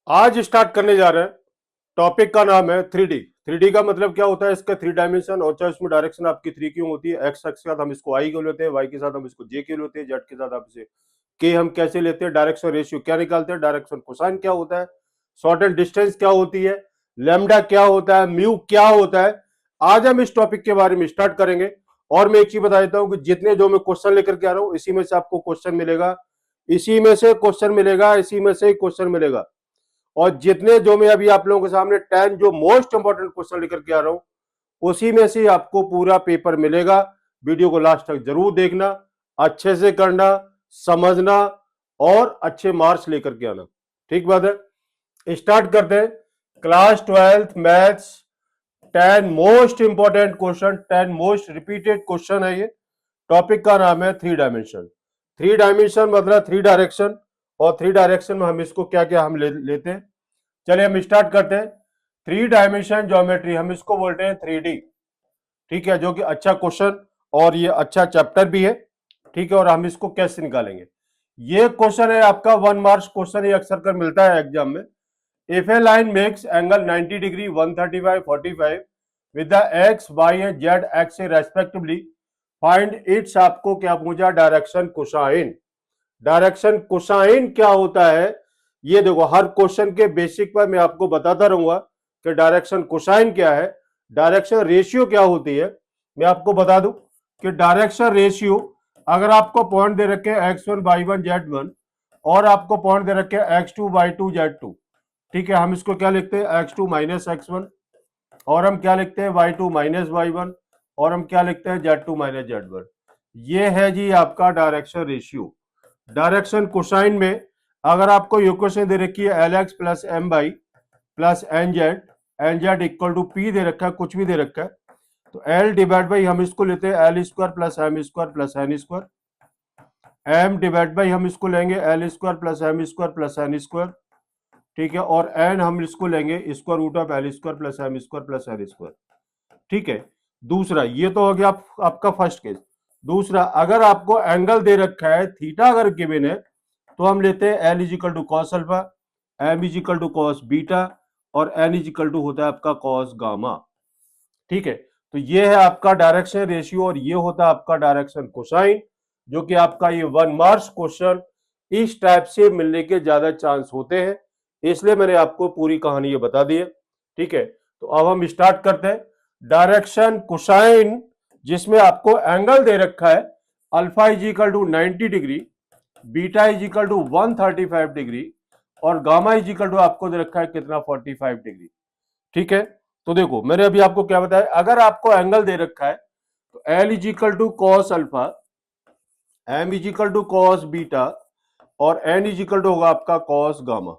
आज स्टार्ट करने जा रहे हैं। टॉपिक का नाम है 3D। 3D का मतलब क्या होता है, इसका 3 डायमेंशन और चाहे इसमें डायरेक्शन आपकी 3 क्यों होती है। एक्स एक्स के साथ हम इसको आई क्यों लेते हैं, वाई के साथ हम इसको जे क्यों लेते हैं, जेड के साथ आप इसे के हम कैसे लेते हैं, डायरेक्शन रेशियो क्या निकालते हैं, डायरेक्शन कोसाइन क्या होता है, शॉर्ट एंड डिस्टेंस क्या होती है, लेमडा क्या होता है, म्यू क्या होता है। आज हम इस टॉपिक के बारे में स्टार्ट करेंगे। और मैं एक चीज बता देता हूं कि जितने जो मैं क्वेश्चन लेकर के आ रहा हूं इसी में से आपको क्वेश्चन मिलेगा, इसी में से क्वेश्चन मिलेगा, इसी में से क्वेश्चन मिलेगा। और जितने जो मैं अभी आप लोगों के सामने 10 जो मोस्ट इंपॉर्टेंट क्वेश्चन लेकर के आ रहा हूं उसी में से आपको पूरा पेपर मिलेगा। वीडियो को लास्ट तक जरूर देखना, अच्छे से करना, समझना और अच्छे मार्क्स लेकर के आना। ठीक बात है, स्टार्ट करते हैं। Class 12th maths 10 most important question, 10 most repeated question है ये। टॉपिक का नाम है 3 डायमेंशन। 3 डायमेंशन मतलब 3 डायरेक्शन, और 3 डायरेक्शन में हम इसको क्या क्या हम लेते हैं। चलिए हम स्टार्ट करते हैं। 3 डायमेंशन ज्योमेट्री हम इसको बोलते हैं 3D। ठीक है, जो कि अच्छा क्वेश्चन और ये अच्छा चैप्टर भी है। ठीक है, और हम इसको कैसे निकालेंगे, ये क्वेश्चन है आपका 1 मार्क्स क्वेश्चन, ये अक्सर कर मिलता है एग्जाम में। If a line makes angle 90 degree 135 45 with the X Y and Z X respectively find its, आपको क्या पूछा, डायरेक्शन कोसाइन। डायरेक्शन कोसाइन क्या होता है, ये देखो हर क्वेश्चन के बेसिक पर मैं आपको बताता रहूंगा कि डायरेक्शन कोसाइन क्या है, डायरेक्शन रेशियो क्या होती है। मैं आपको बता दूं कि डायरेक्शन रेशियो, अगर आपको पॉइंट दे रखे x1 y1 z1 और आपको पॉइंट दे रखे x2 y2 z2, ठीक है, हम इसको क्या लिखते हैं, x2 माइनस x1, और हम क्या लिखते हैं y2 माइनस y1, और हम क्या लिखते हैं z2 माइनस z1। ये है जी आपका डायरेक्शन रेशियो। डायरेक्शन कोसाइन में अगर आपको इक्वेशन दे रखी है L X plus M Y plus N Z equal to P दे रखा है, कुछ भी दे रखा है, तो एल डिवाइड बाई हम इसको लेते हैं L square plus N square, M divide by हम इसको लेंगे L square plus N square, ठीक है, और एन हम इसको लेंगे square root of L square plus N square. ठीक है, दूसरा ये तो हो गया आपका फर्स्ट केस। दूसरा, अगर आपको एंगल दे रखा है थीटा अगर गिवन है तो हम लेते हैं L equal to cos alpha, M equal to cos beta, और एन इजिकल टू होता है आपका कॉस गामा। ठीक है, तो ये है आपका डायरेक्शन रेशियो और ये होता है आपका डायरेक्शन कोसाइन, जो कि आपका ये 1 मार्क्स क्वेश्चन इस टाइप से मिलने के ज्यादा चांस होते हैं, इसलिए मैंने आपको पूरी कहानी ये बता दी है। ठीक है, तो अब हम स्टार्ट करते हैं। डायरेक्शन कोसाइन जिसमें आपको एंगल दे रखा है alpha equal to 90 degree, beta equal to 135 degree, और गामा इजिकल टू आपको दे रखा है कितना, 45 डिग्री। ठीक है, तो देखो मैंने अभी आपको क्या बताया, अगर आपको एंगल दे रखा है तो L equal to cos alpha, M equal to cos beta, और एन इजिकल टू होगा आपका कॉस गामा।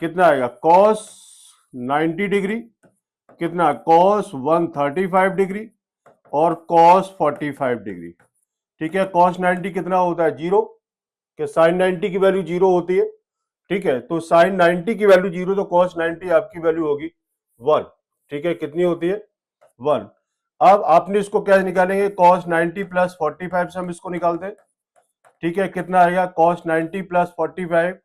कितना आएगा, कॉस 90 डिग्री, कितना कॉस 135 डिग्री, और कॉस 45 डिग्री। ठीक है, कॉस 90 कितना होता है, जीरो, कि साइन 90 की वैल्यू जीरो होती है। ठीक है, तो साइन 90 की वैल्यू जीरो, तो कॉस 90 आपकी वैल्यू होगी 1। ठीक है, कितनी होती है, 1। अब आपने इसको क्या निकालेंगे, कॉस 90 प्लस 45 से हम इसको निकालते हैं। ठीक है, कितना आएगा, कॉस 90 प्लस 45,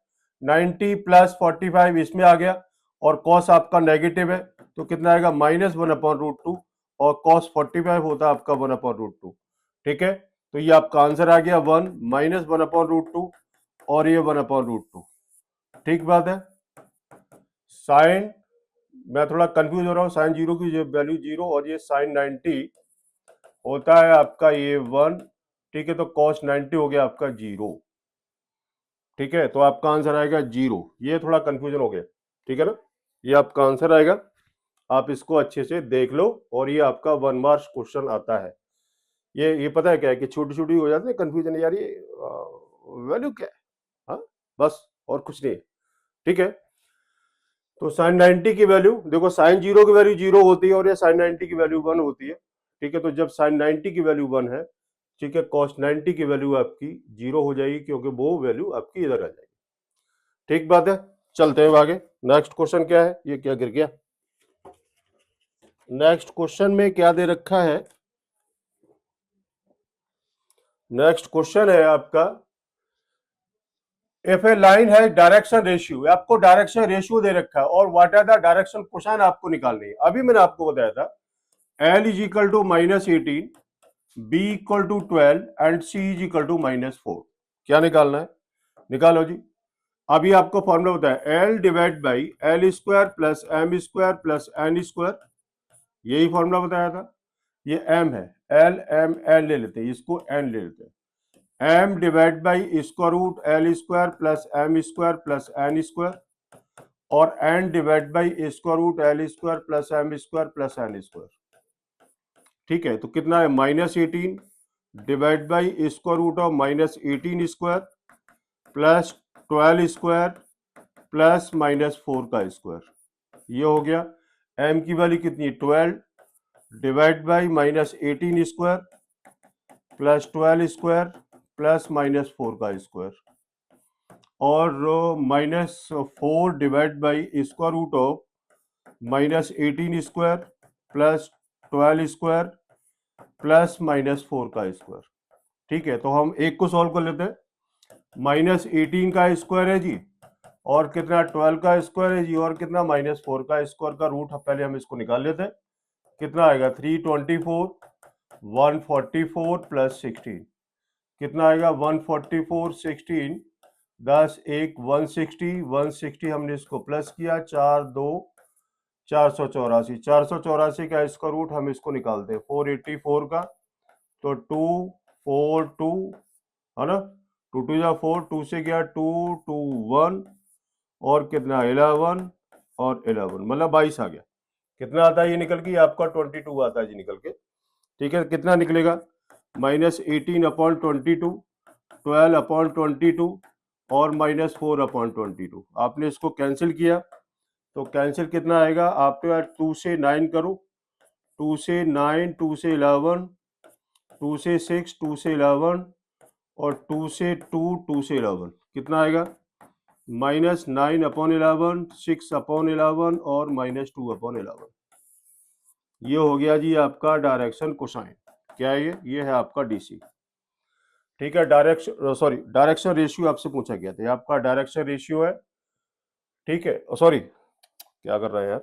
90 प्लस 45 इसमें आ गया, और कॉस आपका नेगेटिव है तो कितना आएगा, -1/√2, और कॉस 45 होता है आपका 1/√2। ठीक है, तो ये आपका आंसर आ गया 1 -1/√2, और ये 1/√2। ठीक बात है। साइन, मैं थोड़ा कंफ्यूज हो रहा हूँ, साइन जीरो की वैल्यू जीरो, और ये साइन 90 होता है आपका ये 1। ठीक है, तो कॉस 90 हो गया आपका जीरो। ठीक है, तो आपका आंसर आएगा जीरो। ये थोड़ा कंफ्यूजन हो गया, ठीक है ना, ये आपका आंसर आएगा। आप इसको अच्छे से देख लो, और ये आपका 1 मार्क्स क्वेश्चन आता है। ये पता है क्या है कि छोटी छोटी हो जाती है कंफ्यूजन, यार ये वैल्यू क्या है, हाँ, बस और कुछ नहीं है। ठीक है, तो साइन 90 की वैल्यू देखो, साइन जीरो की वैल्यू जीरो होती है और ये साइन 90 की वैल्यू 1 होती है। ठीक है, तो जब साइन 90 की वैल्यू 1 है, ठीक है, कॉस 90 की वैल्यू आपकी जीरो हो जाएगी, क्योंकि वो वैल्यू आपकी इधर आ जाएगी। ठीक बात है, चलते हैं आगे। नेक्स्ट क्वेश्चन क्या है, ये क्या गिर गया, नेक्स्ट क्वेश्चन में क्या दे रखा है, नेक्स्ट क्वेश्चन है आपका इफ ए लाइन है डायरेक्शन रेशियो, आपको डायरेक्शन रेशियो दे रखा है और what are the direction cosine आपको निकालनी है। अभी मैंने आपको बताया था L is equal to -18, B equal to 12 and C is equal to -4। क्या निकालना है? निकालो जी। अभी आपको फॉर्मूला बताया L divide by L square plus M square plus N square, यही फॉर्मूला बताया था। ये M है, L M N ले लेते हैं, इसको N ले लेते हैं। M divide by square root L square plus M square plus N square और N divide by square root L square plus M square plus N square. ठीक है, तो कितना है? -18 divide by square root of -18 square plus 12 square plus -4 का square. ये हो गया। M की वैल्यू कितनी? 12 divide by -18 square plus 12 square plus -4 का स्क्वायर और -4 divide by square root of -18 square plus 12 square plus -4 का स्क्वायर। ठीक है, तो हम एक को सॉल्व कर लेते हैं। -18 का स्क्वायर है जी, और कितना? 12 का स्क्वायर है जी, और कितना? -4 का स्क्वायर का रूट पहले हम इसको निकाल लेते हैं। कितना आएगा? 324, 144 प्लस 16, कितना आएगा? 144, 16, 10 1 160, 160 हमने इसको प्लस किया, 4 2 484, 484 का स्क्वायर रूट हम इसको निकालते हैं 484 का, तो 2 4 2 है ना, 2 2 या 4, 2 से गया 2 2 1 और कितना? 11 और 11 मतलब 22 आ गया। कितना आता है ये निकल के? आपका 22 आता है जी निकल के। ठीक है, कितना निकलेगा? -18/22, 12/22 और -4/22। आपने इसको कैंसिल किया तो कैंसिल कितना आएगा? आप 2 से 9 करो, 2 से 9, 2 से 11, 2 से 6, 2 से 11 और 2 से 2, 2 से 11, कितना आएगा? -9/11, 6/11 और -2/11। ये हो गया जी आपका डायरेक्शन कोसाइन। क्या है ये है आपका डीसी। ठीक है, डायरेक्शन रेशियो आपसे पूछा गया था, ये आपका डायरेक्शन रेशियो है। ठीक है, सॉरी क्या कर रहा है यार,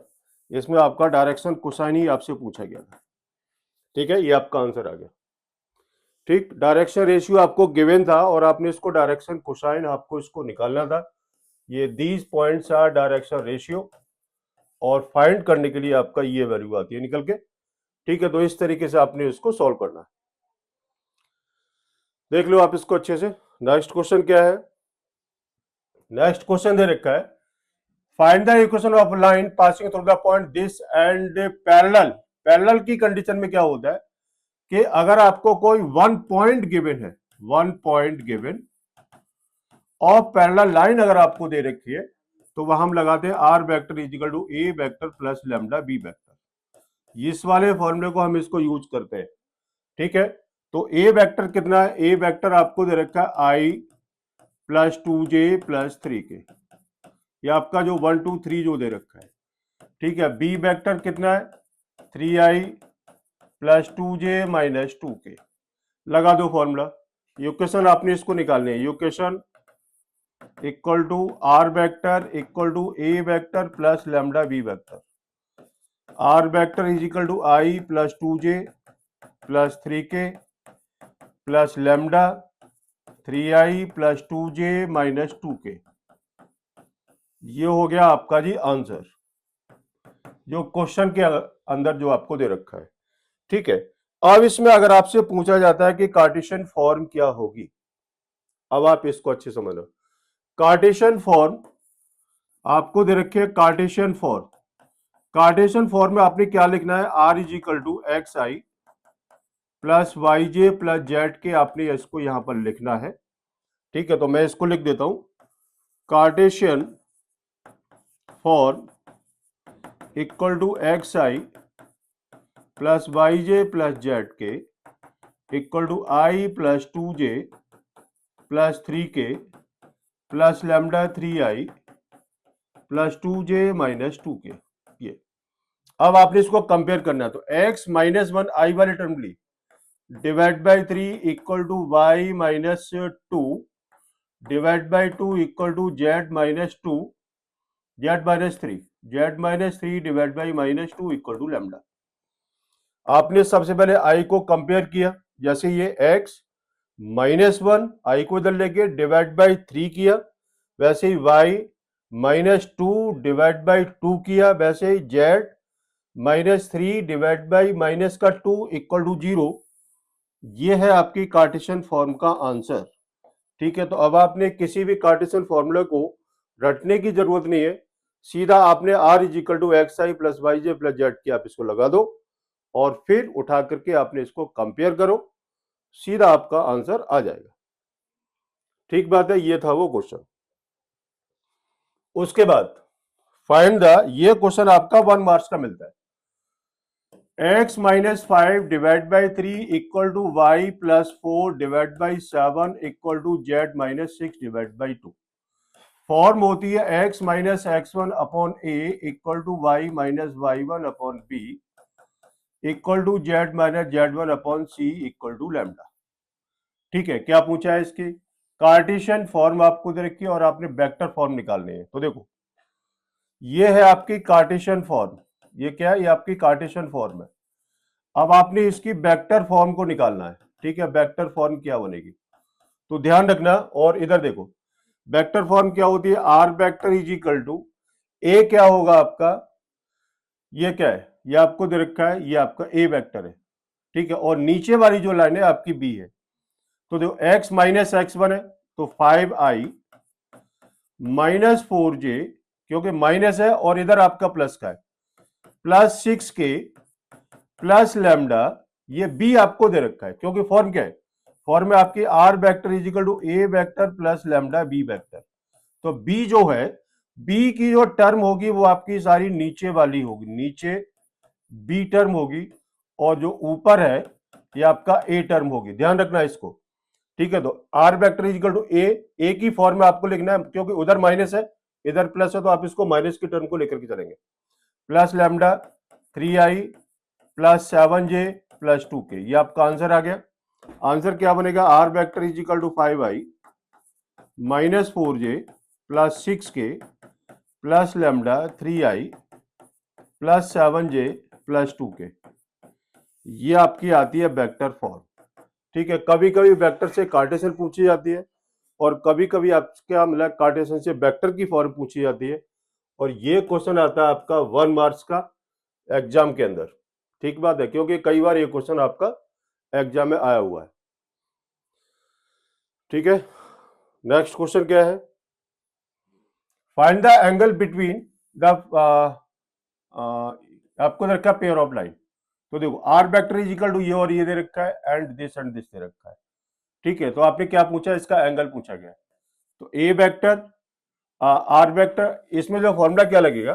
इसमें आपका डायरेक्शन कोसाइन ही आपसे पूछा गया था। ठीक है, ये आपका आंसर आ गया। ठीक, डायरेक्शन रेशियो आपको गिवन था और आपने इसको डायरेक्शन कोसाइन आपको इसको निकालना था। ये these points are direction ratio और फाइंड करने के लिए आपका ये वैल्यू आती है निकल के। ठीक है, तो इस तरीके से आपने इसको सॉल्व करना है। देख लो आप इसको अच्छे से। नेक्स्ट क्वेश्चन क्या है? नेक्स्ट क्वेश्चन दे रखा है find the equation of line passing through the point this and parallel. Parallel की कंडीशन में क्या होता है कि अगर आपको कोई वन पॉइंट गिवन है, वन पॉइंट गिवन और पैरेलल लाइन अगर आपको दे रखी है तो वह हम लगाते हैं r vector is equal to a vector plus lambda b vector. इस वाले फॉर्मूले को हम इसको यूज करते हैं। ठीक है, तो ए वेक्टर कितना है? ए वेक्टर आपको दे रखा है आई प्लस 2j प्लस 3k, ये आपका जो 1 2 3 जो दे रखा है। ठीक है, बी वेक्टर कितना है? 3i plus 2j minus 2k। लगा दो फॉर्मूला। इक्वेशन आपने इसको निकालने है, equation equal to r vector equal to a vector plus lambda b vector. R vector is equal to I plus 2j plus 3k plus lambda 3i plus 2j minus 2k। ये हो गया आपका जी answer जो question के अंदर जो आपको दे रखा है। ठीक है, अब इसमें अगर आपसे पूछा जाता है कि कार्टेशियन फॉर्म क्या होगी, अब आप इसको अच्छे समझ लो। कार्टेशियन फॉर्म आपको दे रखे है, कार्टेशियन फॉर्म। कार्टेशियन फॉर्म में आपने क्या लिखना है? R is equal to x I plus Y J plus Z k, आपने इसको यहां पर लिखना है। ठीक है, तो मैं इसको लिख देता हूं, Cartesian form equal to x I plus Y J plus Z K equal to I plus 2j plus 3k plus lambda 3i plus 2j minus 2k। ये अब आपने इसको कंपेयर करना है, तो x माइनस 1 आई वाली टर्म ली divide by 3 equal to y minus 2 divide by 2 equal to z minus 2 z minus three divide by minus 2 equal to lambda. आपने सबसे पहले आई को कंपेयर किया, जैसे ये एक्स माइनस 1 आई को इधर लेके डिवाइड बाई 3 किया, वैसे ही वाई माइनस 2 डिवाइड बाई 2 किया, वैसे ही Z minus 3 divide by minus का 2 इक्वल टू 0। ये है आपकी कार्टेशियन फॉर्म का आंसर। ठीक है, तो अब आपने किसी भी कार्टेशियन फॉर्मूले को रटने की जरूरत नहीं है, सीधा आपने r is equal to x I plus Y J plus z की आप इसको लगा दो और फिर उठा करके आपने इसको कंपेयर करो, सीधा आपका आंसर आ जाएगा। ठीक बात है, ये था वो क्वेश्चन। उसके बाद फाइंड द, ये क्वेश्चन आपका 1 मार्क्स का मिलता है। x minus 5 divide by 3 equal to y plus 4 divide by 7 equal to z minus 6 divide by 2। Form होती है x minus x one upon a equal to y minus y one upon b equal to z minus z one upon c equal to lambda. ठीक है, क्या पूछा है इसकी? Cartesian form आपको दे रखी है और आपने वेक्टर फॉर्म निकालने हैं। तो देखो, ये है आपकी कार्टेशियन फॉर्म, ये क्या है? ये आपकी कार्टेशियन फॉर्म है। अब आपने इसकी वेक्टर फॉर्म को निकालना है। ठीक है, वेक्टर फॉर्म क्या बनेगी तो ध्यान रखना, और इधर देखो वेक्टर फॉर्म क्या होती है, R vector is equal to A, क्या होगा आपका, ये क्या है, ये आपको दे रखा है, ये आपका ए वेक्टर है। ठीक है, और नीचे वाली जो लाइन है आपकी बी है। तो देखो x माइनस एक्स वन है तो 5i माइनस 4j, क्योंकि माइनस है और इधर आपका प्लस का है, प्लस 6k प्लस लैम्डा, ये b आपको दे रखा है, क्योंकि फॉर्म क्या है, फॉर्म में आपकी r vector is equal to a vector plus lambda b vector. तो b जो है, b की जो टर्म होगी वो आपकी सारी नीचे वाली होगी, नीचे b टर्म होगी, और जो ऊपर है ये आपका a टर्म होगी। ध्यान रखना इसको। ठीक है, तो R vector is equal to A की फॉर्म में आपको लिखना है, क्योंकि उधर माइनस है इधर प्लस है, तो आप इसको माइनस की टर्म को लेकर के चलेंगे। Plus lambda 3i plus 7j plus 2k, ये आपका आंसर आ गया। आंसर क्या बनेगा, r vector is equal to 5i minus 4j plus 6k plus lambda 3i plus 7j plus 2k, ये आपकी आती है वेक्टर फॉर्म। ठीक है, कभी कभी वेक्टर से कार्टेशियन पूछी जाती है और कभी कभी आपका मतलब कार्टेशियन से वेक्टर की फॉर्म पूछी जाती है, और ये क्वेश्चन आता है आपका 1 मार्क्स का एग्जाम के अंदर। ठीक बात है, क्योंकि कई बार ये क्वेश्चन आपका एग्जाम में आया हुआ है। ठीक है, नेक्स्ट क्वेश्चन क्या है, find the angle between the, आपको रखा पेयर ऑफ लाइन। तो देखो r vector is equal to ये और ये दे रखा है एंड दिस दे रखा है। ठीक है, तो आपने क्या पूछा, इसका एंगल पूछा गया। तो ए वेक्टर आर वेक्टर, इसमें जो फॉर्मूला क्या लगेगा,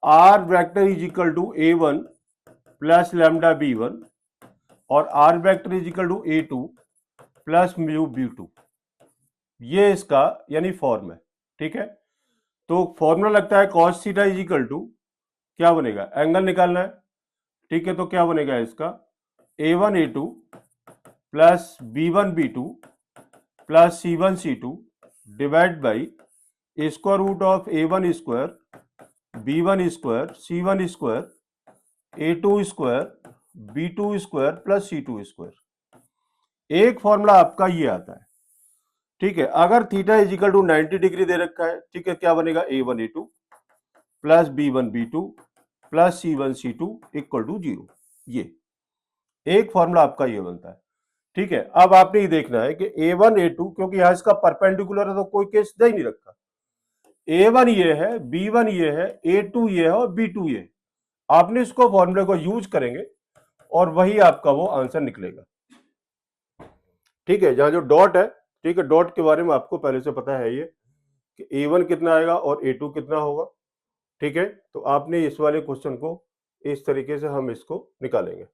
R vector is equal to A one plus lambda B one और R vector is equal to A two plus mu B two, ये इसका यानी फॉर्म है। ठीक है, तो फॉर्मूला लगता है cos theta is equal to, क्या बनेगा, एंगल निकालना है। ठीक है, तो क्या बनेगा इसका, A one A two plus B one B two plus C one C two divide by square root of A one square B one square C one square A two square B two square plus C two square. एक formula आपका ये आता है। ठीक है, अगर theta is equal to 90 degree दे रखा है, ठीक है, क्या बनेगा, A one A two plus B one B two plus C one C two equal to 0। ये एक फॉर्मूला आपका ये बनता है। ठीक है, अब आपने ये देखना है कि ए वन ए टू, क्योंकि यहां इसका परपेंडिकुलर है तो कोई केस दे ही नहीं रखा, ए वन ये है, बी वन ये है, ए टू ये है और बी टू ये है। आपने इसको फॉर्मूले को यूज करेंगे और वही आपका वो आंसर निकलेगा। ठीक है, जहां जो डॉट है, ठीक है, डॉट के बारे में आपको पहले से पता है ये कि ए वन कितना आएगा और ए टू कितना होगा। ठीक है, तो आपने इस वाले क्वेश्चन को इस तरीके से हम इसको निकालेंगे।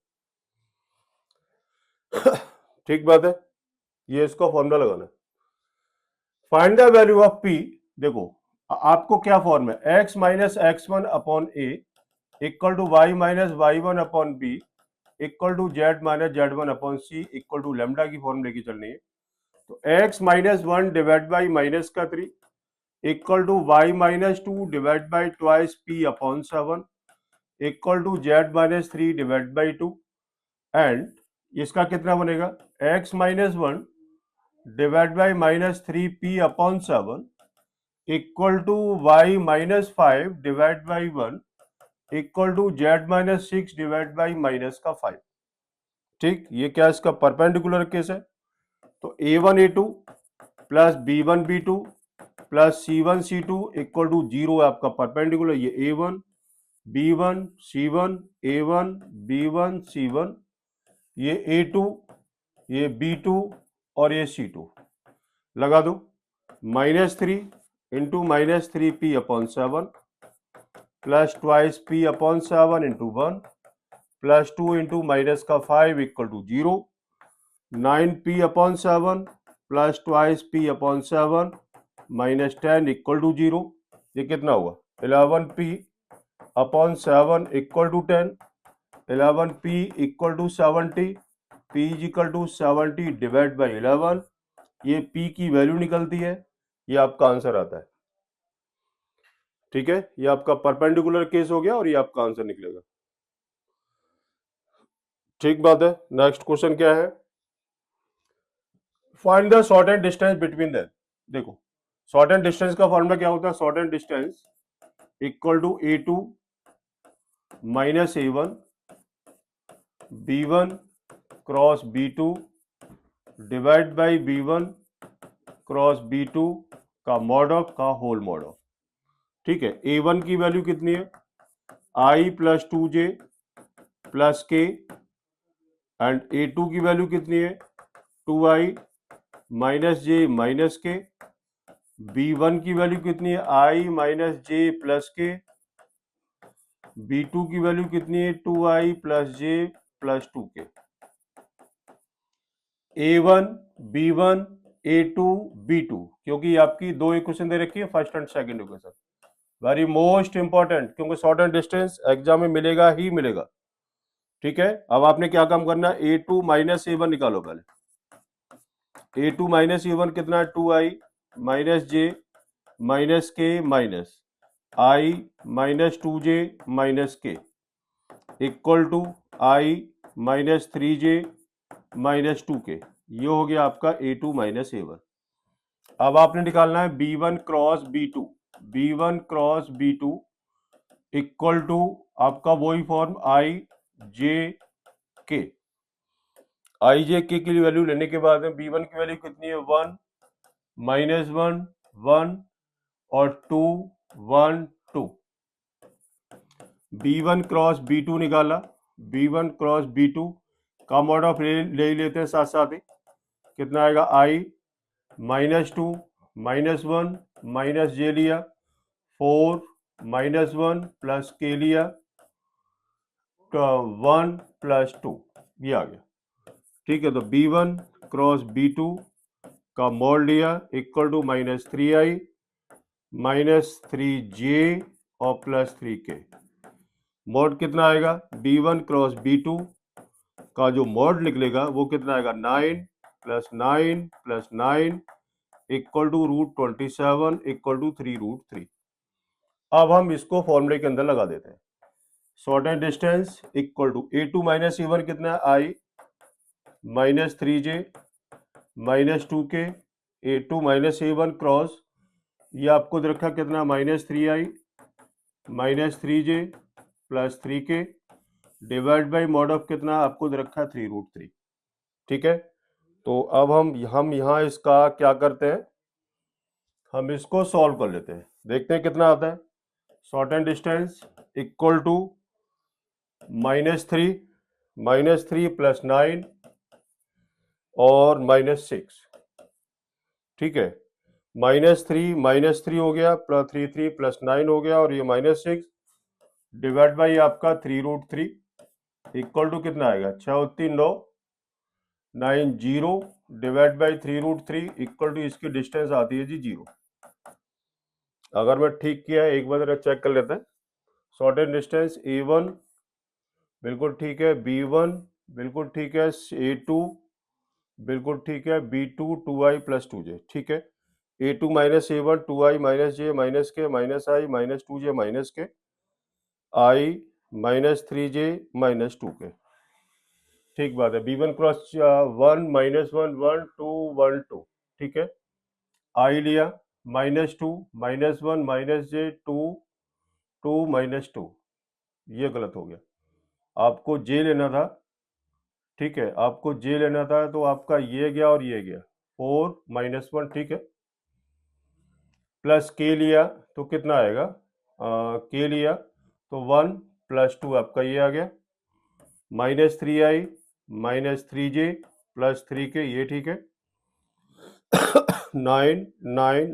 ठीक बात है, ये इसको फॉर्मूला लगाना है। Find the value of p, देखो आपको क्या फॉर्म है, x minus x one upon a equal to y minus y one upon b equal to z minus z one upon c equal to lambda की form लेके चलनी है। तो x minus one divide by minus का 3 equal to y minus two divide by twice p upon 7 equal to z minus 3 divide by 2 and इसका कितना बनेगा x minus one divide by minus 3p upon 7 equal to y minus 5 divide by 1 equal to z minus 6 divide by minus का 5। ठीक, ये क्या इसका perpendicular case है। तो a1 a2 plus b1 b2 plus c1 c2 equal to 0 है आपका perpendicular. ये a1 b1 c1 a1 b1 c1, ये a2 ये b2 और ये c2 लगा दो। Minus 3 into minus 3p upon 7 plus twice p upon 7 into 1 plus 2 into minus का 5 equal to 0। 9p upon 7 plus twice p upon 7 minus 10 equal to 0। ये कितना हुआ 11p upon 7 equal to 10। 11p equal to 70, p is equal to 70 divide by 11। ये p की value निकलती है, ये आपका आंसर आता है। ठीक है, ये आपका परपेंडिकुलर केस हो गया और ये आपका आंसर निकलेगा। ठीक बात है। नेक्स्ट क्वेश्चन क्या है, find the shortest distance between them. देखो शॉर्टेस्ट डिस्टेंस का फॉर्मूला क्या होता है, shortest distance equal to a2 minus a1 b1 cross b2 divide by b1 cross b2 का मॉड ऑफ का होल मॉड ऑफ। ठीक है, a1 की वैल्यू कितनी है i plus 2j plus k and a2 की वैल्यू कितनी है 2i माइनस जे माइनस के। b1 की वैल्यू कितनी है i माइनस जे प्लस के। b2 की वैल्यू कितनी है 2i प्लस जे plus 2k। a1 b1 a2 b2, क्योंकि आपकी दो इक्वेशन दे रखी है first and second equation, very most important, क्योंकि शॉर्ट एंड डिस्टेंस एग्जाम में मिलेगा ही मिलेगा। ठीक है, अब आपने क्या काम करना है a2 माइनस a1 निकालो पहले। a2 माइनस a1 कितना है 2i minus J minus K minus i minus 2j minus K equal to i minus 3j minus 2k। ये हो गया आपका a2 माइनस a1। अब आपने निकालना है b1 cross b2। b1 cross b2 equal to आपका वही form i j k। i j k की वैल्यू लेने के बाद में b1 की वैल्यू कितनी है 1 माइनस 1 1 और 2 1 2। b1 क्रॉस b2 निकाला, b1 क्रॉस b2 का मॉड ऑफ ले लेते हैं साथ साथ ही। कितना आएगा i माइनस 2 माइनस 1 माइनस जे लिया 4 माइनस 1 प्लस के लिया 1 प्लस 2, ये आ गया। ठीक है, तो b1 क्रॉस b2 का मॉड लिया equal to minus 3i minus 3j और प्लस 3k। मॉड कितना आएगा b1 क्रॉस b2 का जो मॉड निकलेगा वो कितना आएगा 9 plus 9 plus 9 equal to root 27 equal to 3 root 3। अब हम इसको फॉर्मूले के अंदर लगा देते हैं। Shortest distance equal to a2 minus a1 कितना है i minus 3j minus 2k a2 minus a1 cross ये आपको दे रखा कितना minus 3i minus 3j plus 3k divide by mod of कितना आपको दे रखा है 3 रूट 3। ठीक है, तो अब हम यहाँ इसका क्या करते हैं, हम इसको सॉल्व कर लेते हैं, देखते हैं कितना आता है। Shortest distance equal to minus three plus 9 और माइनस 6। ठीक है, माइनस थ्री हो गया प्लस 3 प्लस 9 हो गया और ये माइनस 6 डिवाइड बाई आपका 3 रूट 3 इक्वल टू कितना आएगा 6 3 9 9 0 divide by 3 root 3 equal to इसकी डिस्टेंस आती है जी 0। अगर मैं ठीक किया है एक बार जरा चेक कर लेते हैं। शॉर्टेस्ट डिस्टेंस a1 बिल्कुल ठीक है, b1 बिल्कुल ठीक है, a2 बिल्कुल ठीक है, B2 2i प्लस 2j, ठीक है। A2 minus A1 2i minus j minus K minus i minus 2j minus K i minus 3j minus 2 K, ठीक बात है। B1 क्रॉस 1 माइनस 1 1 2 1 2, ठीक है। i लिया minus 2 minus 1 minus j 2 2 minus 2, ये गलत हो गया। आपको j लेना था, ठीक है, आपको j लेना था, तो आपका ये गया और ये गया 4 माइनस 1, ठीक है। प्लस k लिया तो कितना आएगा, k लिया तो 1 प्लस 2 आपका ये आ गया, minus 3i minus 3j plus 3k, ये ठीक है। 9 9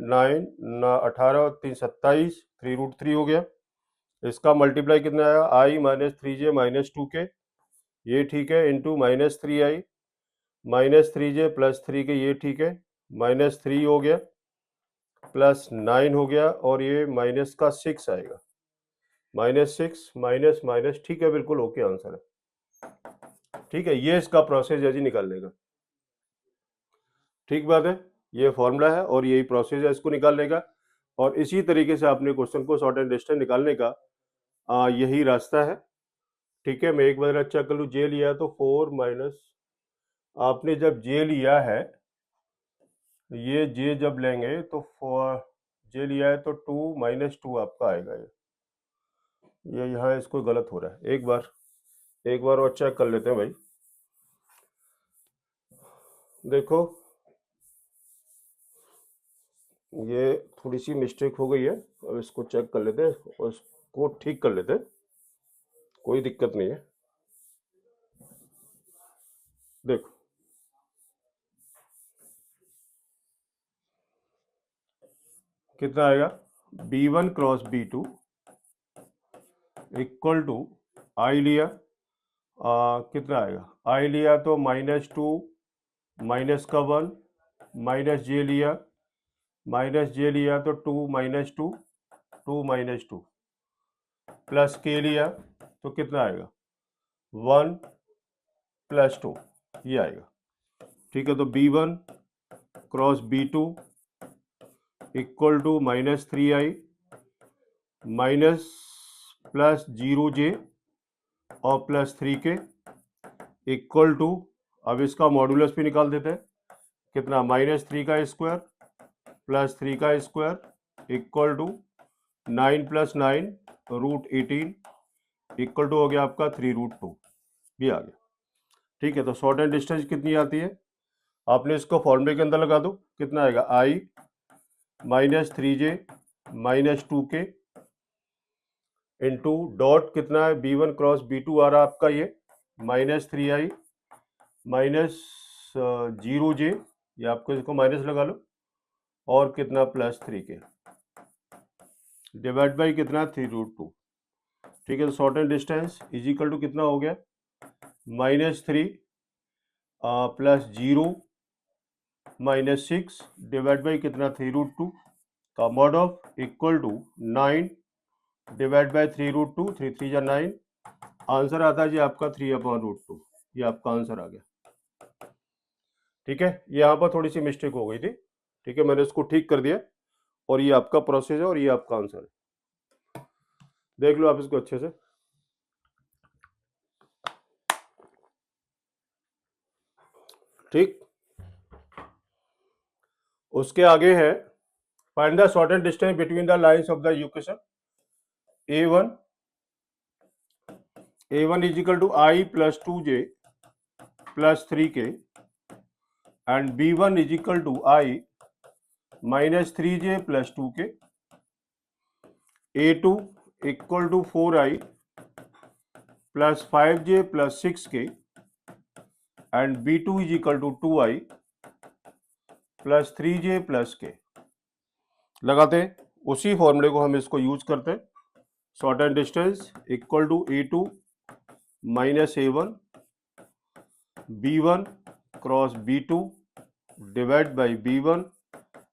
9 18 और 3 27, 3√3 हो गया। इसका मल्टीप्लाई कितना आया, i minus 3j minus 2k, ये ठीक है, into minus 3i minus 3j plus 3k, ये ठीक है, माइनस 3 हो गया प्लस 9 हो गया, और ये माइनस का 6 आएगा, माइनस 6 माइनस माइनस, ठीक है, बिल्कुल ओके आंसर है, ठीक है। ये इसका प्रोसेस है जी निकालने का, ठीक बात है। ये फॉर्मूला है और यही प्रोसेस है इसको निकालने का, और इसी तरीके से आपने क्वेश्चन को शॉर्ट एंड डिस्टेंस निकालने का यही रास्ता है, ठीक है। मैं एक बार चेक कर लूँ, जे लिया तो 4 माइनस, आपने जब जे लिया है, ये जे जब लेंगे तो 4 जे लिया है तो 2 माइनस 2 आपका आएगा, ये यहाँ इसको गलत हो रहा है। एक बार और चेक कर लेते हैं भाई, देखो ये थोड़ी सी मिस्टेक हो गई है, अब इसको चेक कर लेते हैं और इसको ठीक कर लेते हैं, कोई दिक्कत नहीं है। देखो कितना आएगा, B1 cross B2 equal to आई लिया, कितना आएगा, आई लिया तो माइनस 2 माइनस का 1 माइनस जे लिया, माइनस जे लिया तो 2 माइनस 2 2 माइनस 2 प्लस के लिया तो कितना आएगा, 1 प्लस 2, ये आएगा, ठीक है। तो B1 cross B2 equal to minus 3i minus plus 0j और प्लस 3k इक्वल टू, अब इसका मॉडुलस भी निकाल देते हैं, कितना, माइनस 3 का स्क्वायर प्लस 3 का square equal to 9 plus 9 √18 equal to हो गया आपका 3√2, भी आ गया, ठीक है। तो शॉर्ट एंड डिस्टेंस कितनी आती है, आपने इसको फॉर्मूले के अंदर लगा दो, कितना आएगा, i minus 3j minus 2k into dot कितना है, B1 क्रॉस B2 आ रहा आपका ये माइनस 3i माइनस 0j, ये आपको इसको माइनस लगा लो, और कितना प्लस 3k डिवाइड बाई कितना 3√2, ठीक है। तो shortest distance is equal to कितना हो गया, minus 3 plus 0 minus 6 divide by कितना 3√2 का mod of equal to 9 divide by 3√2, 3 3 जा 9, आंसर आता है जी आपका 3/√2, ये आपका आंसर आ गया, ठीक है। यहाँ पर थोड़ी सी मिस्टेक हो गई थी, ठीक है, मैंने इसको ठीक कर दिया, और ये आपका प्रोसेस है और ये आपका आंसर है, देख लो आप इसको अच्छे से। ठीक, उसके आगे है, find the shortest distance between the lines of the equation a1 is equal to i plus 2j plus 3k and b1 is equal to i minus 3j plus 2k, a2 equal to 4i plus 5j plus 6k and b2 is equal to 2i plus 3j plus k। लगाते हैं उसी फॉर्मूले को, हम इसको use करते हैं, shortest distance equal to a2 minus a1 b1 cross b2 divide by b1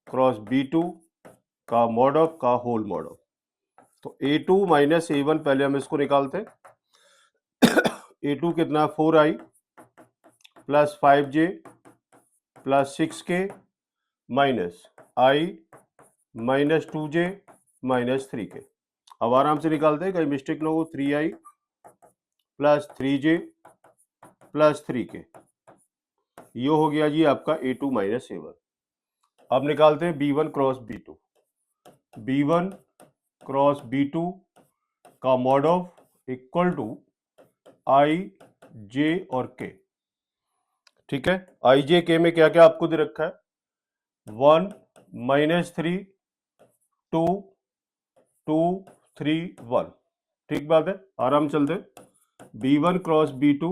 cross b2 का मॉड ऑफ का होल मॉड ऑफ। तो a2 माइनस a1 पहले हम इसको निकालते हैं, a2 कितना 4i plus 5j plus 6k minus i minus 2j minus 3k। अब आराम से निकालते हैं, कहीं मिस्टेक ना हो। 3i plus 3j plus 3k, ये हो गया जी आपका a2 माइनस a1। अब निकालते हैं b1 cross b2। b1 cross b2 का mod of equal to i j और k। ठीक है, i j k में क्या क्या आपको दे रखा है? 1 माइनस 3 2 2 3 1। ठीक बात है, आराम चलते। b1 क्रॉस b2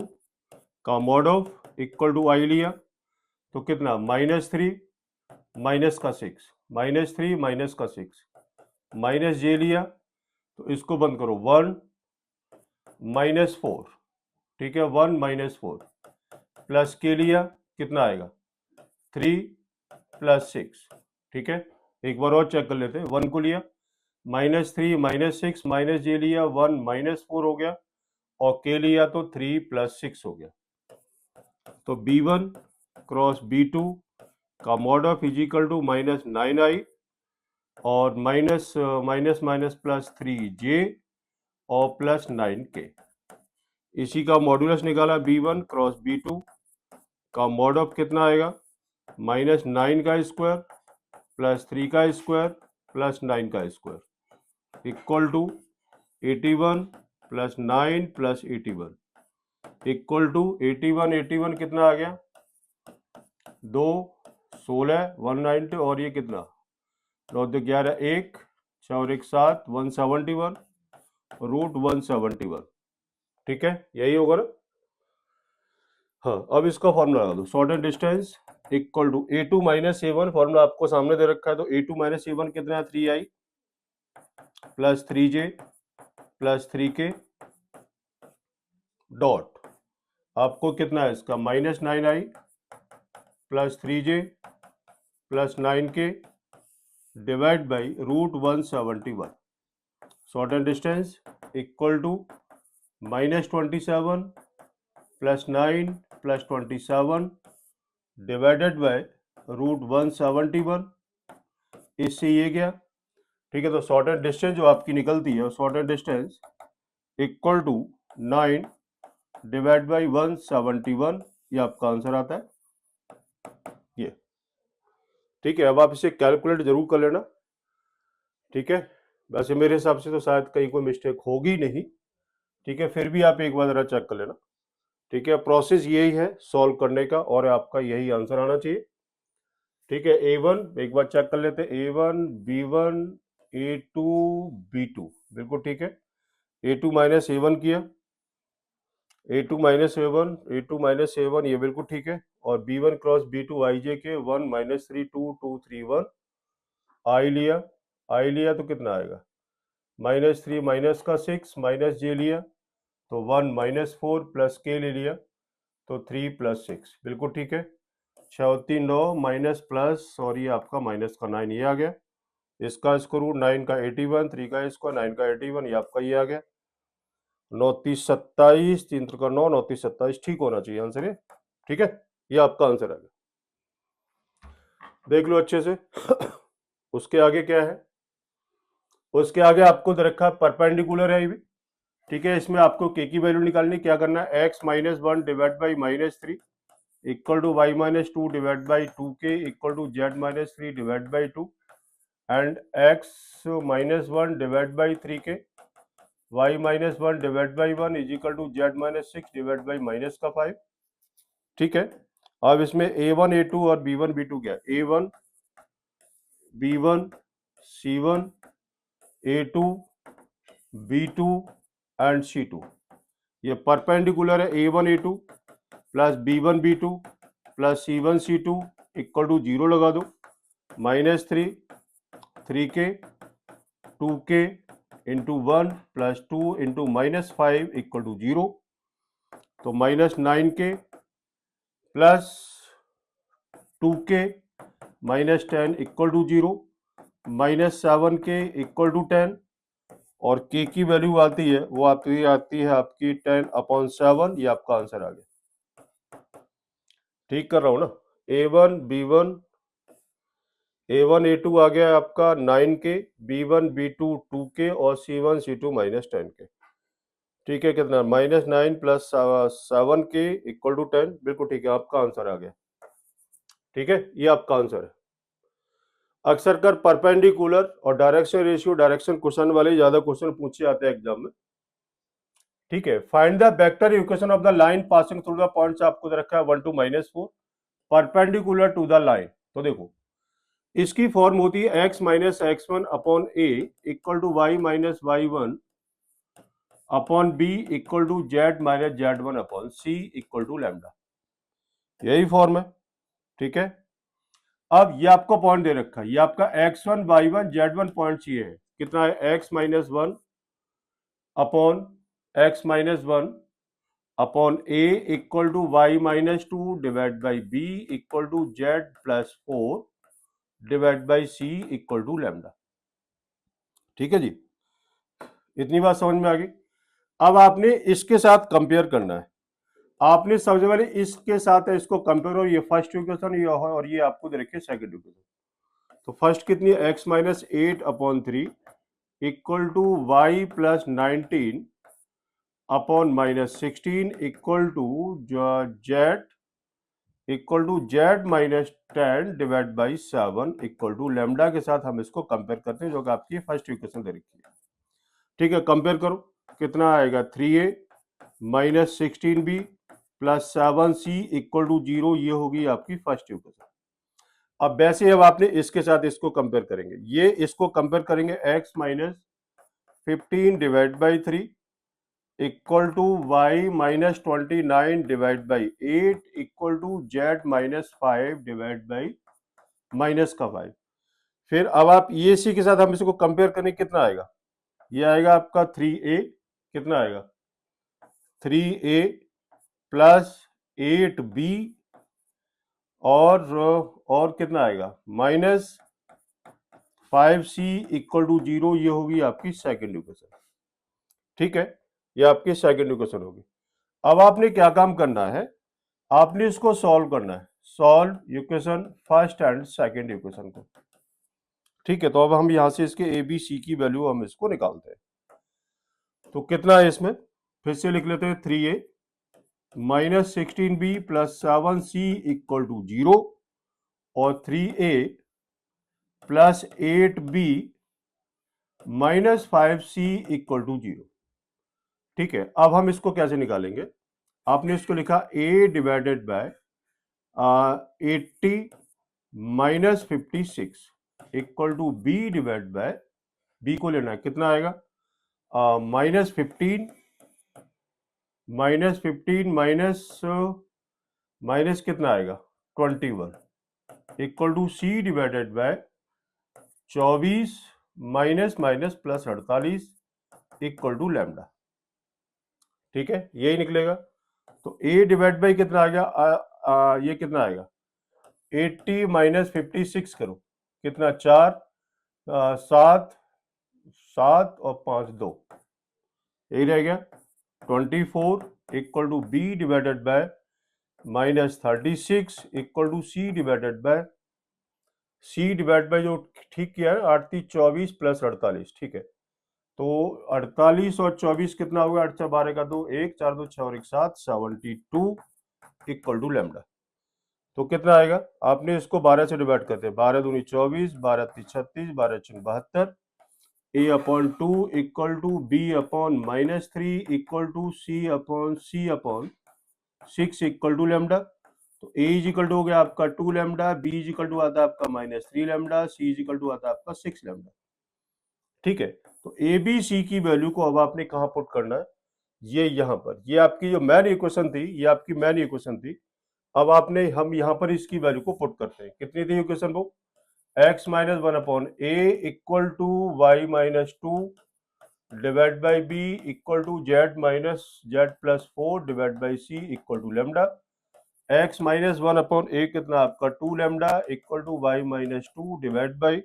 का mod of equal to i लिया तो कितना? माइनस 3 माइनस का 6, माइनस 3 माइनस का 6, माइनस j लिया तो इसको बंद करो, 1 माइनस 4। ठीक है, 1 माइनस 4 प्लस के लिया, कितना आएगा? 3 प्लस 6। ठीक है, एक बार और चेक कर लेते हैं। 1 को लिया, माइनस 3 माइनस 6 माइनस जे लिया, 1 माइनस 4 हो गया, और के लिया तो 3 प्लस 6 हो गया। तो b1 क्रॉस b2 का mod of is equal to minus 9i और minus minus minus plus 3j और प्लस 9k। इसी का मॉड्यूलस निकाला, b1 क्रॉस b2 का मॉड ऑफ कितना आएगा? माइनस 9 का स्क्वायर प्लस 3 का स्क्वायर प्लस 9 का square equal to 81 plus 9 plus 81 equal to 81 कितना आ गया? 2 16 190 और ये कितना? 9 2 11 1 4 1 7 171 रूट 171। ठीक है, यही होगा ना? हाँ, अब इसका फॉर्मूला लगा दो। Shortest distance equal to a2 minus a1, formula आपको सामने दे रखा है। तो a2 माइनस a1 कितना है? 3i plus 3j plus 3k dot आपको कितना है इसका? Minus 9i plus 3j plus 9k divide by root 171। Shortest distance equal to minus 27 plus 9 plus 27 divided by root 171। इससे ये गया। ठीक है, तो शॉर्टेस्ट डिस्टेंस जो आपकी निकलती है, shortest distance equal to 9 divide by 171, ये आपका आंसर आता है ये। ठीक है, अब आप इसे कैलकुलेट जरूर कर लेना। ठीक है, वैसे मेरे हिसाब से तो शायद कहीं कोई मिस्टेक होगी नहीं। ठीक है, फिर भी आप एक बार जरा चेक कर लेना। ठीक है, प्रोसेस यही है सॉल्व करने का, और आपका यही आंसर आना चाहिए। ठीक है, a1 एक बार चेक कर लेते हैं। a1 b1 a2 b2 बिल्कुल ठीक है। a2 माइनस a1 किया, a2 minus a1 a2 minus a1 ये बिल्कुल ठीक है। और b1 क्रॉस b2 ij के 1 माइनस 3 2 2 3 1 i लिया तो कितना आएगा? माइनस 3 माइनस का 6 माइनस j लिया तो 1 माइनस 4 प्लस k ले लिया तो 3 प्लस 6 बिल्कुल ठीक है। 6 3 9 माइनस प्लस और ये आपका माइनस का 9 ये आ गया। इसका स्क्वायर रूट 9 का 81, 3 का स्क्वायर 9 का 81, ये आपका ये आ गया। 9 3 27 3 का 9 9 3 27 ठीक होना चाहिए आंसर ये। ठीक है, ये आपका आंसर आ गया। देख लो अच्छे से। उसके आगे क्या है? उसके आगे आपको दे रखा है परपेंडिकुलर है ये भी। ठीक है, इसमें आपको के की वैल्यू निकालनी। क्या करना है? x minus 1 divide by minus 3 equal to y minus 2 divide by 2k equal to z minus 3 divide by 2 and x minus 1 divide by 3k y minus 1 divide by 1 is equal to z minus 6 divide by minus का 5। ठीक है, अब इसमें a1 a2 और b1 b2 क्या है? a1 b1 c1 a2 b2 and c2 ये perpendicular है। a1 a2 plus b1 b2 plus c1 c2 equal to 0 लगा दो। Minus 3 3k 2k into 1 plus 2 into minus 5 equal to 0। तो minus 9k plus 2k minus 10 equal to 0, minus 7k equal to 10 और k की value आती है वो आती है आपकी 10/7। ये आपका आंसर आ गया। ठीक कर रहा हूं ना? A1 B1 A1 A2 आ गया आपका 9K, B1 B2 2K और C1 C2 माइनस 10K। ठीक है, कितना -9 प्लस 7K इक्वल टू 10। बिल्कुल ठीक है, आपका आंसर आ गया। ठीक है, ये आपका आंसर है। अक्सर कर परपेंडिकुलर और डायरेक्शन रेशियो, डायरेक्शन क्वेश्चन वाले ज्यादा क्वेश्चन पूछे जाते हैं एग्जाम में। ठीक है, find the vector equation of the line passing through the points आपको दे रखा है 1 to -4 perpendicular to the line. तो देखो इसकी फॉर्म होती है x minus x1 upon a equal to y minus y1 upon b equal to z minus z1 upon c equal to lambda. यही फॉर्म है। ठीक है, अब ये आपको पॉइंट दे रखा है, ये आपका x1 y1 z1 पॉइंट चाहिए है। कितना है x minus 1 upon x minus 1 upon a equal to y minus 2 divide by b equal to z plus 4 divide by c equal to lambda. ठीक है जी, इतनी बात समझ में आ गई। अब आपने इसके साथ कंपेयर करना है। आपने सबसे पहले इसके साथ है इसको कंपेयर, और ये फर्स्ट इक्वेशन ये और ये आपको दे रखे सेकंड इक्वेशन। तो फर्स्ट कितनी है x minus 8 upon 3 equal to y plus 19 upon minus 16 equal to z minus 10 divide by 7 equal to lambda के साथ हम इसको कंपेयर करते हैं, जो कि आपकी फर्स्ट इक्वेशन दे रखी है। ठीक है, कंपेयर करो, कितना आएगा 3a minus 16b plus 7c equal to 0। ये होगी आपकी फर्स्ट इक्वेशन। अब वैसे अब आपने इसके साथ इसको कंपेयर करेंगे, ये इसको कंपेयर करेंगे x minus 15 divide by 3 equal to y minus 29 divide by 8 equal to z minus 5 divide by minus का 5। फिर अब आप ये सी के साथ हम इसको कंपेयर करें, कितना आएगा, ये आएगा आपका 3a, कितना आएगा 3a प्लस 8b और कितना आएगा माइनस 5c इक्वल टू 0। ये होगी आपकी सेकंड इक्वेशन। ठीक है, ये आपकी सेकंड इक्वेशन होगी। अब आपने क्या काम करना है, आपने इसको सॉल्व करना है, solve equation first and second equation को। ठीक है, तो अब हम यहां से इसके ए बी सी की वैल्यू हम इसको निकालते हैं। तो कितना है इसमें, फिर से लिख लेते हैं 3a minus 16b plus 7c equal to 0 और 3a plus 8b minus 5c equal to 0। ठीक है, अब हम इसको कैसे निकालेंगे, आपने इसको लिखा a divided by 80 minus 56 equal to b divide by b को लेना है, कितना आएगा माइनस 15 माइनस 15 माइनस कितना आएगा 21 equal to c divided by 24 minus minus plus 48 equal to lambda. ठीक है, यही निकलेगा। तो a डिवाइड बाई कितना आ गया, ये कितना आएगा 80 माइनस 56 करो, कितना 4 7 7 और 5 2, यही रह गया 24 equal to b divided by minus 36 equal to c divided by जो ठीक किया है 8 3 24 प्लस 48। ठीक है, तो 48 और 24 कितना होगा, 8 4 12 का 2 1 4 2 6 और 1 7 72 इक्वल टू लैम्डा। तो कितना आएगा, आपने इसको 12 से डिवाइड करते हैं, 12 दूनी 24 12 3 36 12 6 72 a upon 2 equal to b upon minus 3 equal to c upon 6 equal to lambda. तो a इज इक्वल टू हो गया आपका 2 lambda, b is equal to आता है आपका minus 3 lambda, c is equal to आता है आपका 6 लैम्डा। ठीक है, तो ए बी सी की वैल्यू को अब आपने कहां पुट करना है, ये यहां पर, ये आपकी जो मेन इक्वेशन थी, ये आपकी मेन इक्वेशन थी। अब आपने हम यहां पर इसकी वैल्यू को पुट करते हैं, कितनी थी इक्वेशन वो x minus 1 upon a equal to y minus 2 divide by b equal to z minus z plus 4 divide by c equal to lambda. x minus 1 upon a कितना आपका 2 lambda equal to y minus 2 divide by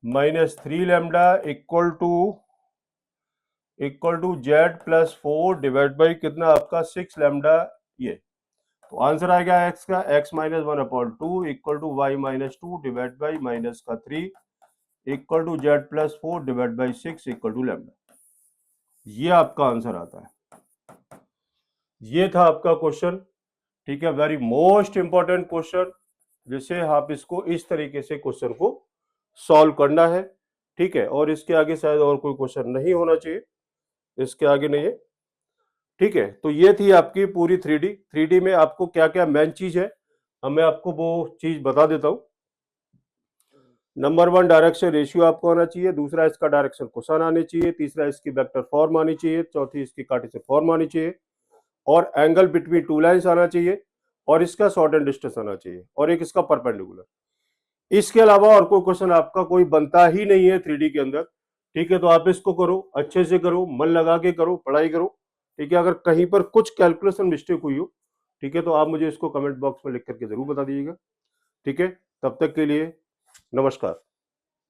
minus 3 lambda equal to z plus 4 divide by कितना आपका 6 lambda. ये तो answer आएगा x का x minus 1/2 equal to y minus 2 divide by minus का 3 equal to z plus 4 divide by 6 equal to lambda. ये आपका answer आता है। ये था आपका क्वेश्चन, ठीक है, वेरी मोस्ट इंपॉर्टेंट क्वेश्चन, जिसे आप इसको इस तरीके से क्वेश्चन को सॉल्व करना है, ठीक है। और इसके आगे शायद और कोई क्वेश्चन नहीं होना चाहिए, इसके आगे नहीं है, ठीक है। तो ये थी आपकी पूरी 3D में आपको क्या क्या मेन चीज है, मैं आपको वो चीज बता देता हूं। नंबर 1 डायरेक्शन रेशियो आपको आना चाहिए, दूसरा इसका डायरेक्शन कोसाइन आनी चाहिए, तीसरा इसकी वेक्टर फॉर्म आनी चाहिए, चौथी इसकी कार्टेशियन फॉर्म आनी चाहिए, और एंगल बिटवीन टू लाइंस आना चाहिए, और इसका शॉर्ट एंड डिस्टेंस आना चाहिए, और एक इसका परपेंडिकुलर। इसके अलावा और कोई क्वेश्चन आपका कोई बनता ही नहीं है 3D के अंदर, ठीक है। तो आप इसको करो, अच्छे से करो, मन लगा के करो, पढ़ाई करो, ठीक है। अगर कहीं पर कुछ कैलकुलेशन मिस्टेक हुई हो, ठीक है, तो आप मुझे इसको कमेंट बॉक्स में लिख करके जरूर बता दीजिएगा, ठीक है। तब तक के लिए नमस्कार।